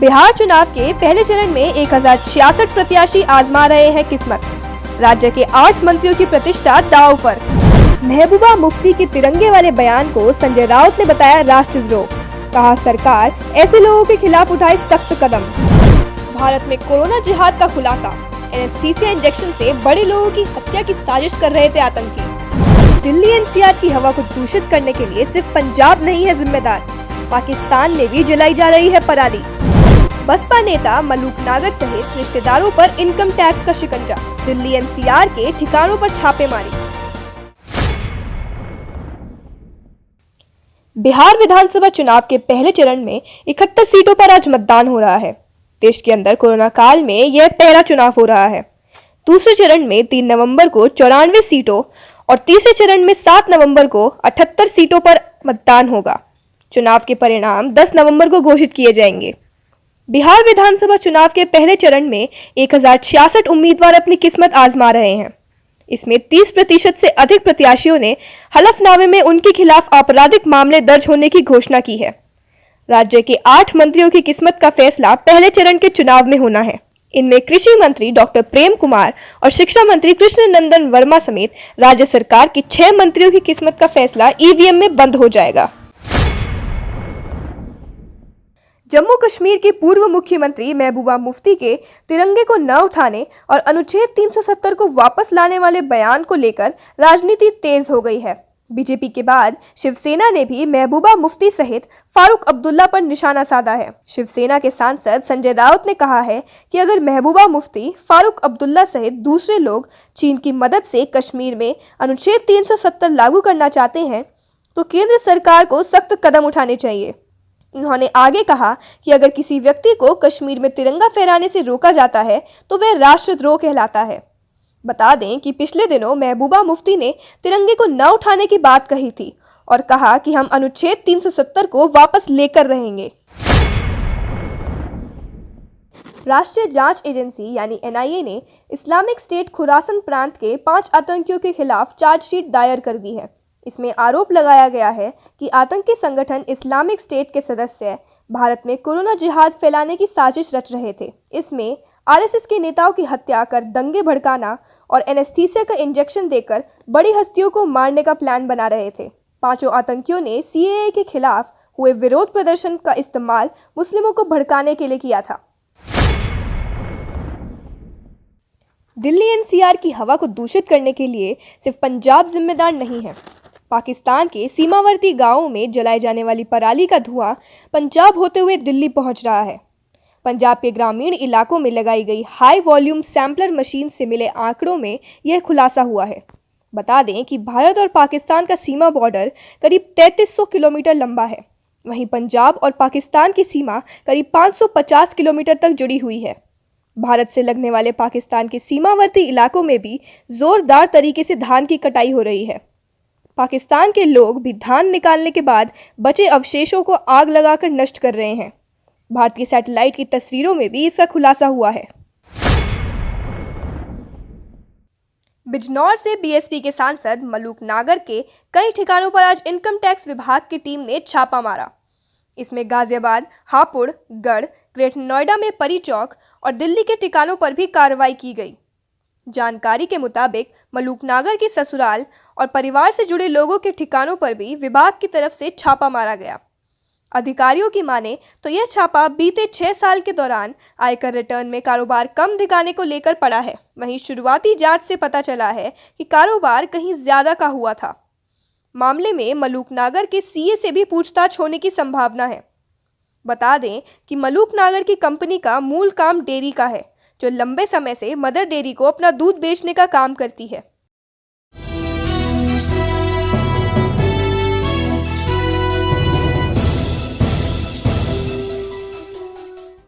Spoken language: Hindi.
बिहार चुनाव के पहले चरण में 1066 प्रत्याशी आजमा रहे हैं किस्मत। राज्य के 8 मंत्रियों की प्रतिष्ठा दांव पर। महबूबा मुफ्ती के तिरंगे वाले बयान को संजय राउत ने बताया राष्ट्रद्रोह। कहा सरकार ऐसे लोगों के खिलाफ उठाए सख्त कदम। भारत में कोरोना जिहाद का खुलासा। एनेस्थीसिया इंजेक्शन से बड़े लोगों की हत्या की साजिश कर रहे थे आतंकी। दिल्ली एनसीआर की हवा को दूषित करने के लिए सिर्फ पंजाब नहीं है जिम्मेदार, पाकिस्तान में भी जलाई जा रही है पराली। बसपा नेता मलूक नागर सहित रिश्तेदारों पर इनकम टैक्स का शिकंजा। दिल्ली एनसीआर के ठिकानों पर छापेमारी। बिहार विधानसभा चुनाव के पहले चरण में 71 सीटों पर आज मतदान हो रहा है। देश के अंदर कोरोना काल में यह पहला चुनाव हो रहा है। दूसरे चरण में 3 नवंबर को 94 सीटों और तीसरे चरण में 7 नवंबर को 78 सीटों पर मतदान होगा। चुनाव के परिणाम 10 नवंबर को घोषित किए जाएंगे। बिहार विधानसभा चुनाव के पहले चरण में 1066 उम्मीदवार अपनी किस्मत आजमा रहे हैं। इसमें 30% से अधिक प्रत्याशियों ने हलफनामे में उनके खिलाफ आपराधिक मामले दर्ज होने की घोषणा की है। राज्य के 8 मंत्रियों की किस्मत का फैसला पहले चरण के चुनाव में होना है। इनमें कृषि मंत्री डॉक्टर प्रेम कुमार और शिक्षा मंत्री कृष्ण नंदन वर्मा समेत राज्य सरकार के 6 मंत्रियों की किस्मत का फैसला ईवीएम में बंद हो जाएगा। जम्मू कश्मीर की पूर्व मुख्यमंत्री महबूबा मुफ्ती के तिरंगे को न उठाने और अनुच्छेद 370 को वापस लाने वाले बयान को लेकर राजनीति तेज हो गई है। बीजेपी के बाद शिवसेना ने भी महबूबा मुफ्ती सहित फारूक अब्दुल्ला पर निशाना साधा है। शिवसेना के सांसद संजय राउत ने कहा है कि अगर महबूबा मुफ्ती, फारूक अब्दुल्ला सहित दूसरे लोग चीन की मदद से कश्मीर में अनुच्छेद 370 लागू करना चाहते हैं तो केंद्र सरकार को सख्त कदम उठाने चाहिए। उन्होंने आगे कहा कि अगर किसी व्यक्ति को कश्मीर में तिरंगा फहराने से रोका जाता है तो वह राष्ट्रद्रोह कहलाता है। बता दें कि पिछले दिनों महबूबा मुफ्ती ने तिरंगे को न उठाने की बात कही थी और कहा कि हम अनुच्छेद 370 को वापस लेकर रहेंगे। राष्ट्रीय जांच एजेंसी यानी एनआईए ने इस्लामिक स्टेट खुरासन प्रांत के 5 आतंकियों के खिलाफ चार्जशीट दायर कर दी है। इसमें आरोप लगाया गया है कि आतंकी संगठन इस्लामिक स्टेट के सदस्य भारत में कोरोना जिहाद फैलाने की साजिश रच रहे थे। इसमें आरएसएस के नेताओं की हत्या कर दंगे भड़काना और एनेस्थीसिया का इंजेक्शन देकर बड़ी हस्तियों को मारने का प्लान बना रहे थे। 5 आतंकियों ने सीएए के खिलाफ हुए विरोध प्रदर्शन का इस्तेमाल मुस्लिमों को भड़काने के लिए किया था। दिल्ली एनसीआर की हवा को दूषित करने के लिए सिर्फ पंजाब जिम्मेदार नहीं है। पाकिस्तान के सीमावर्ती गांवों में जलाए जाने वाली पराली का धुआं पंजाब होते हुए दिल्ली पहुंच रहा है। पंजाब के ग्रामीण इलाकों में लगाई गई हाई वॉल्यूम सैंपलर मशीन से मिले आंकड़ों में यह खुलासा हुआ है। बता दें कि भारत और पाकिस्तान का सीमा बॉर्डर करीब 3300 किलोमीटर लंबा है। वहीं पंजाब और पाकिस्तान की सीमा करीब 550 किलोमीटर तक जुड़ी हुई है। भारत से लगने वाले पाकिस्तान के सीमावर्ती इलाकों में भी जोरदार तरीके से धान की कटाई हो रही है। पाकिस्तान के लोग भी धान निकालने के बाद बचे अवशेषों को आग लगाकर नष्ट कर रहे हैं। भारत की सैटेलाइट की तस्वीरों में भी इसका खुलासा हुआ है। बिजनौर से बीएसपी के सांसद मलूक नागर के कई ठिकानों पर आज इनकम टैक्स विभाग की टीम ने छापा मारा। इसमें गाजियाबाद, हापुड़, गढ़, ग्रेटर नोएडा में परी चौक और दिल्ली के ठिकानों पर भी कार्रवाई की गई। जानकारी के मुताबिक मलूक नागर के ससुराल और परिवार से जुड़े लोगों के ठिकानों पर भी विभाग की तरफ से छापा मारा गया। अधिकारियों की माने तो यह छापा बीते 6 साल के दौरान आयकर रिटर्न में कारोबार कम दिखाने को लेकर पड़ा है। वहीं शुरुआती जांच से पता चला है कि कारोबार कहीं ज्यादा का हुआ था। मामले में मलूक नागर के सीए से भी पूछताछ होने की संभावना है। बता दें कि मलूक नागर की कंपनी का मूल काम डेयरी का है, जो लंबे समय से मदर डेयरी को अपना दूध बेचने का काम करती है।